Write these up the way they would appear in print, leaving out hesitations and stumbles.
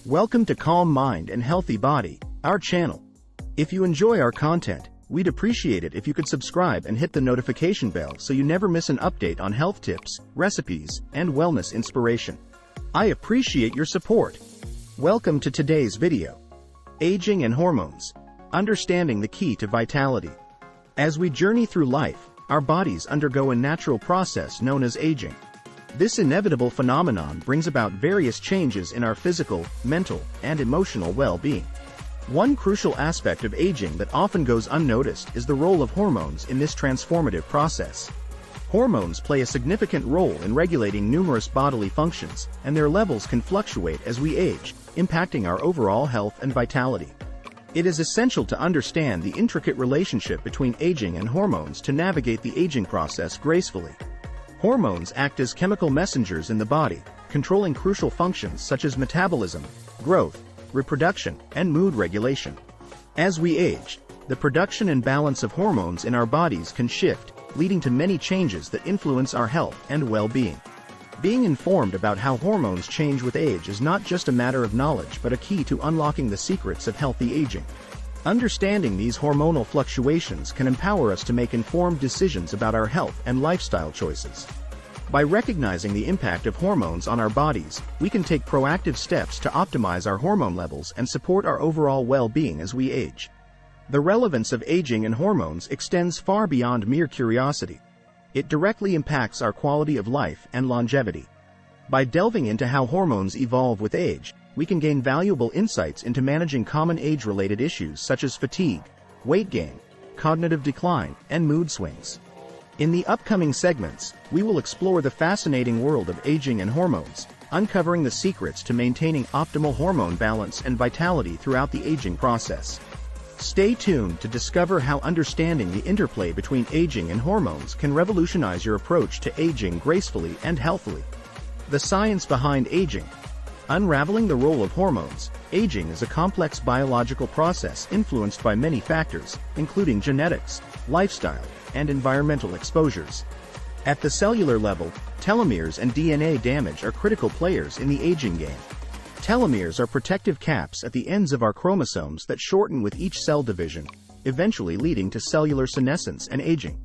Welcome to Calm Mind and Healthy Body, our channel. If you enjoy our content, we'd appreciate it if you could subscribe and hit the notification bell so you never miss an update on health tips, recipes, and wellness inspiration. I appreciate your support. Welcome to today's video. Aging and hormones. Understanding the key to vitality. As we journey through life, our bodies undergo a natural process known as aging. This inevitable phenomenon brings about various changes in our physical, mental, and emotional well-being. One crucial aspect of aging that often goes unnoticed is the role of hormones in this transformative process. Hormones play a significant role in regulating numerous bodily functions, and their levels can fluctuate as we age, impacting our overall health and vitality. It is essential to understand the intricate relationship between aging and hormones to navigate the aging process gracefully. Hormones act as chemical messengers in the body, controlling crucial functions such as metabolism, growth, reproduction, and mood regulation. As we age, the production and balance of hormones in our bodies can shift, leading to many changes that influence our health and well-being. Being informed about how hormones change with age is not just a matter of knowledge but a key to unlocking the secrets of healthy aging. Understanding these hormonal fluctuations can empower us to make informed decisions about our health and lifestyle choices. By recognizing the impact of hormones on our bodies, we can take proactive steps to optimize our hormone levels and support our overall well-being as we age. The relevance of aging and hormones extends far beyond mere curiosity. It directly impacts our quality of life and longevity. By delving into how hormones evolve with age, we can gain valuable insights into managing common age-related issues such as fatigue, weight gain, cognitive decline, and mood swings. In the upcoming segments, we will explore the fascinating world of aging and hormones, uncovering the secrets to maintaining optimal hormone balance and vitality throughout the aging process. Stay tuned to discover how understanding the interplay between aging and hormones can revolutionize your approach to aging gracefully and healthily. The science behind aging. Unraveling the role of hormones. Aging is a complex biological process influenced by many factors, including genetics, lifestyle, and environmental exposures. At the cellular level, telomeres and DNA damage are critical players in the aging game. Telomeres are protective caps at the ends of our chromosomes that shorten with each cell division, eventually leading to cellular senescence and aging.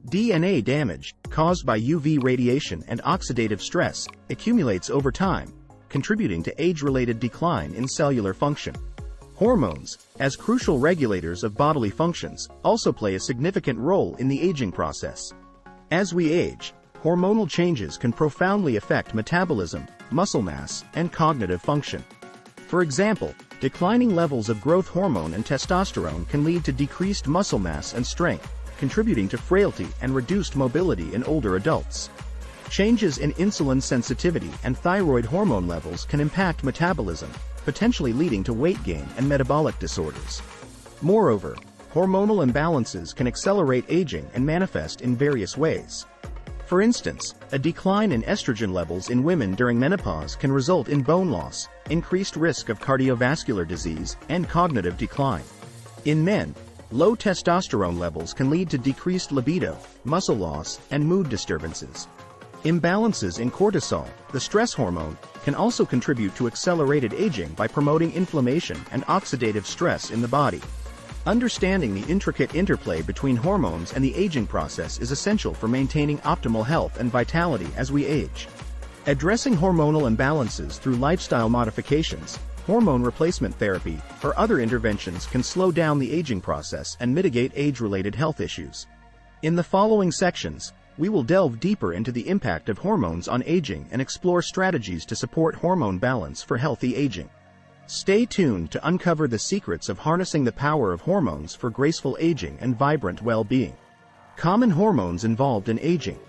DNA damage, caused by UV radiation and oxidative stress, accumulates over time, contributing to age-related decline in cellular function. Hormones, as crucial regulators of bodily functions, also play a significant role in the aging process. As we age, hormonal changes can profoundly affect metabolism, muscle mass, and cognitive function. For example, declining levels of growth hormone and testosterone can lead to decreased muscle mass and strength, contributing to frailty and reduced mobility in older adults. Changes in insulin sensitivity and thyroid hormone levels can impact metabolism, potentially leading to weight gain and metabolic disorders. Moreover, hormonal imbalances can accelerate aging and manifest in various ways. For instance, a decline in estrogen levels in women during menopause can result in bone loss, increased risk of cardiovascular disease, and cognitive decline. In men, low testosterone levels can lead to decreased libido, muscle loss, and mood disturbances. Imbalances in cortisol, the stress hormone, can also contribute to accelerated aging by promoting inflammation and oxidative stress in the body. Understanding the intricate interplay between hormones and the aging process is essential for maintaining optimal health and vitality as we age. Addressing hormonal imbalances through lifestyle modifications, hormone replacement therapy, or other interventions can slow down the aging process and mitigate age-related health issues. In the following sections, we will delve deeper into the impact of hormones on aging and explore strategies to support hormone balance for healthy aging. Stay tuned to uncover the secrets of harnessing the power of hormones for graceful aging and vibrant well-being. Common hormones involved in aging.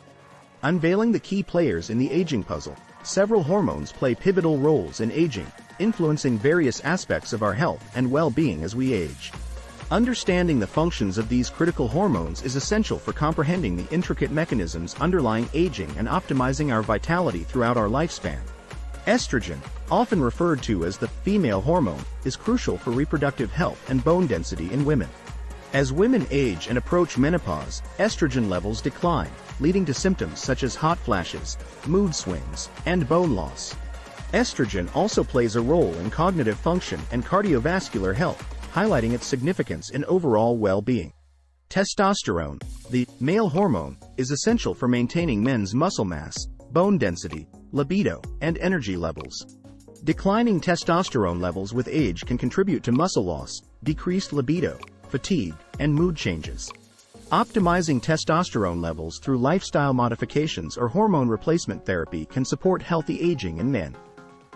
Unveiling the key players in the aging puzzle, several hormones play pivotal roles in aging, influencing various aspects of our health and well-being as we age. Understanding the functions of these critical hormones is essential for comprehending the intricate mechanisms underlying aging and optimizing our vitality throughout our lifespan. Estrogen, often referred to as the female hormone, is crucial for reproductive health and bone density in women. As women age and approach menopause, estrogen levels decline, leading to symptoms such as hot flashes, mood swings, and bone loss. Estrogen also plays a role in cognitive function and cardiovascular health, highlighting its significance in overall well-being. Testosterone, the male hormone, is essential for maintaining men's muscle mass, bone density, libido, and energy levels. Declining testosterone levels with age can contribute to muscle loss, decreased libido, fatigue, and mood changes. Optimizing testosterone levels through lifestyle modifications or hormone replacement therapy can support healthy aging in men.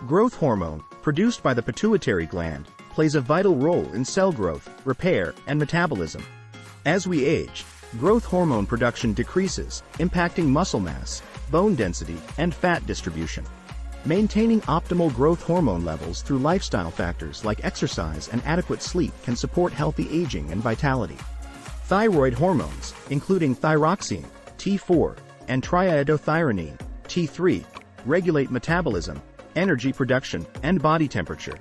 Growth hormone, produced by the pituitary gland, plays a vital role in cell growth, repair, and metabolism. As we age, growth hormone production decreases, impacting muscle mass, bone density, and fat distribution. Maintaining optimal growth hormone levels through lifestyle factors like exercise and adequate sleep can support healthy aging and vitality. Thyroid hormones, including thyroxine, T4, and triiodothyronine, T3, regulate metabolism, energy production, and body temperature.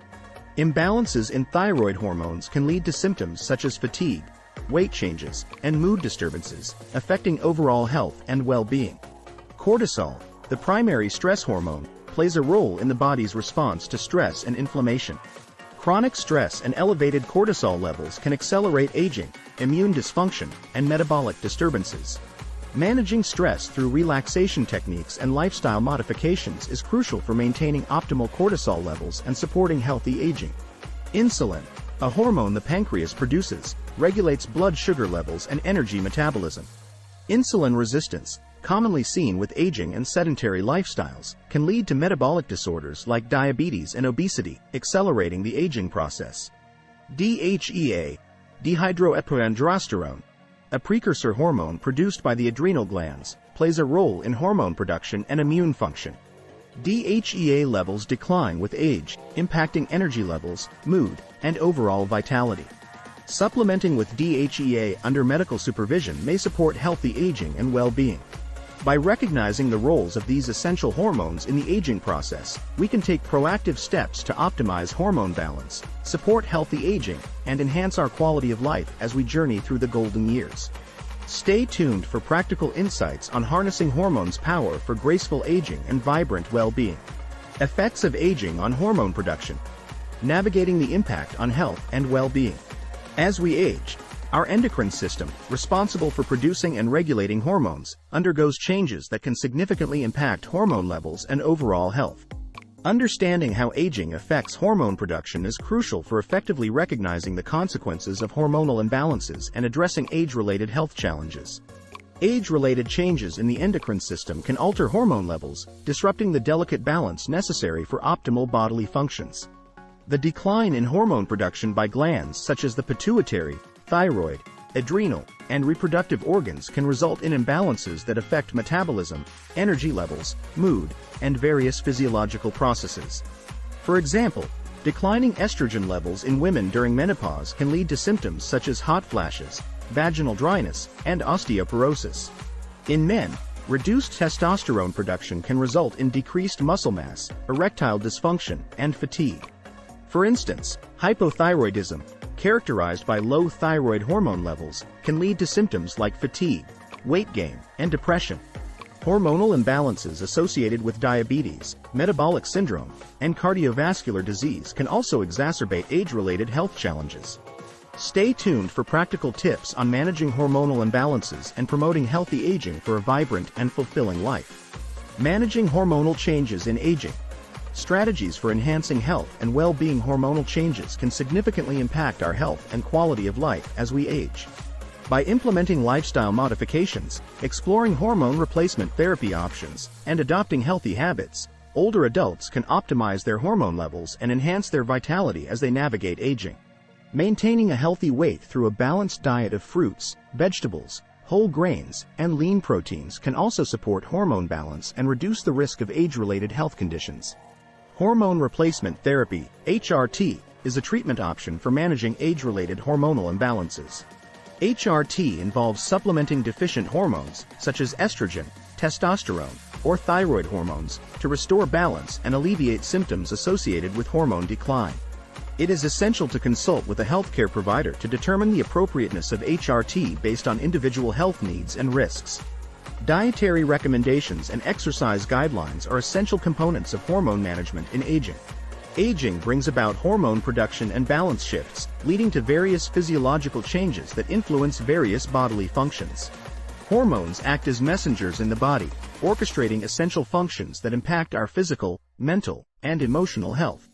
Imbalances in thyroid hormones can lead to symptoms such as fatigue, weight changes, and mood disturbances, affecting overall health and well-being. Cortisol, the primary stress hormone, plays a role in the body's response to stress and inflammation. Chronic stress and elevated cortisol levels can accelerate aging, immune dysfunction, and metabolic disturbances. Managing stress through relaxation techniques and lifestyle modifications is crucial for maintaining optimal cortisol levels and supporting healthy aging. Insulin, a hormone the pancreas produces, regulates blood sugar levels and energy metabolism. Insulin resistance, commonly seen with aging and sedentary lifestyles, can lead to metabolic disorders like diabetes and obesity, accelerating the aging process. DHEA, dehydroepiandrosterone, a precursor hormone produced by the adrenal glands, plays a role in hormone production and immune function. DHEA levels decline with age, impacting energy levels, mood, and overall vitality. Supplementing with DHEA under medical supervision may support healthy aging and well-being. By recognizing the roles of these essential hormones in the aging process, we can take proactive steps to optimize hormone balance, support healthy aging, and enhance our quality of life as we journey through the golden years. Stay tuned for practical insights on harnessing hormones' power for graceful aging and vibrant well-being. Effects of aging on hormone production. Navigating the impact on health and well-being. As we age, our endocrine system, responsible for producing and regulating hormones, undergoes changes that can significantly impact hormone levels and overall health. Understanding how aging affects hormone production is crucial for effectively recognizing the consequences of hormonal imbalances and addressing age-related health challenges. Age-related changes in the endocrine system can alter hormone levels, disrupting the delicate balance necessary for optimal bodily functions. The decline in hormone production by glands such as the pituitary, thyroid, adrenal, and reproductive organs can result in imbalances that affect metabolism, energy levels, mood, and various physiological processes. For example, declining estrogen levels in women during menopause can lead to symptoms such as hot flashes, vaginal dryness, and osteoporosis. In men, reduced testosterone production can result in decreased muscle mass, erectile dysfunction, and fatigue. For instance, hypothyroidism, characterized by low thyroid hormone levels, can lead to symptoms like fatigue, weight gain, and depression. Hormonal imbalances associated with diabetes, metabolic syndrome, and cardiovascular disease can also exacerbate age-related health challenges. Stay tuned for practical tips on managing hormonal imbalances and promoting healthy aging for a vibrant and fulfilling life. Managing hormonal changes in aging. Strategies for enhancing health and well-being. Hormonal changes can significantly impact our health and quality of life as we age. By implementing lifestyle modifications, exploring hormone replacement therapy options, and adopting healthy habits, older adults can optimize their hormone levels and enhance their vitality as they navigate aging. Maintaining a healthy weight through a balanced diet of fruits, vegetables, whole grains, and lean proteins can also support hormone balance and reduce the risk of age-related health conditions. Hormone replacement therapy, HRT, is a treatment option for managing age-related hormonal imbalances. HRT involves supplementing deficient hormones, such as estrogen, testosterone, or thyroid hormones, to restore balance and alleviate symptoms associated with hormone decline. It is essential to consult with a healthcare provider to determine the appropriateness of HRT based on individual health needs and risks. Dietary recommendations and exercise guidelines are essential components of hormone management in aging. Aging brings about hormone production and balance shifts, leading to various physiological changes that influence various bodily functions. Hormones act as messengers in the body, orchestrating essential functions that impact our physical, mental, and emotional health.